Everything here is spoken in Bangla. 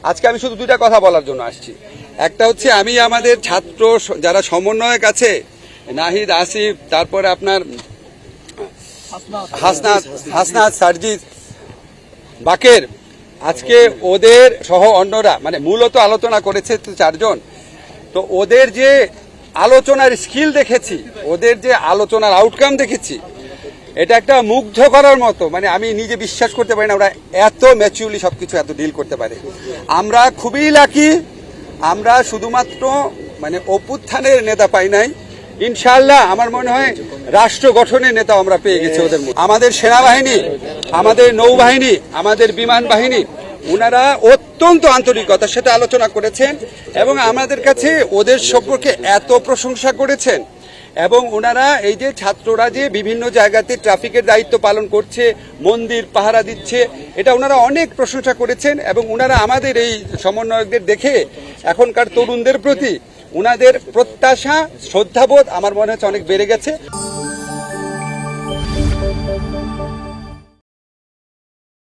আজকে আমি শুধু দুইটা কথা বলার জন্য আসছি। একটা হচ্ছে আমি আমাদের ছাত্র যারা সমন্বয়ক আছে, নাহিদ, আসিফ, তারপরে আপনার হাসনাত, সার্জিস, বাকের, আজকে ওদের সহ অন্যরা মানে মূলত আলোচনা করেছে তো 4 জন। তো ওদের যে আলোচনার স্কিল দেখেছি, ওদের যে আলোচনার আউটকাম দেখেছি, এটা একটা মুগ্ধ করার মতো। মানে আমি নিজে বিশ্বাস করতে পারি না ওরা এত ম্যাচিউরলি সবকিছু এত ডিল করতে পারে। আমরা খুবই লাকি, আমরা শুধুমাত্র মানে অভ্যুত্থানের নেতা পাই নাই, ইনশাআল্লাহ আমার মনে হয় রাষ্ট্র গঠনের নেতা আমরা পেয়ে গেছি ওদের মধ্যে। আমাদের সেনাবাহিনী, আমাদের নৌবাহিনী, আমাদের বিমান বাহিনী, ওনারা অত্যন্ত আন্তরিকতার সাথে আলোচনা করেছেন এবং আমাদের কাছে ওদের সম্পর্কে এত প্রশংসা করেছেন। এবং ওনারা এই যে ছাত্ররা যে বিভিন্ন জায়গাতে ট্রাফিকের দায়িত্ব পালন করছে, মন্দির পাহারা দিচ্ছে, এটা ওনারা অনেক প্রশংসা করেছেন। এবং ওনারা আমাদের এই সমন্বয়কদের দেখে এখনকার তরুণদের প্রতি ওনাদের প্রত্যাশা, শ্রদ্ধাবোধ আমার মনে হচ্ছে অনেক বেড়ে গেছে।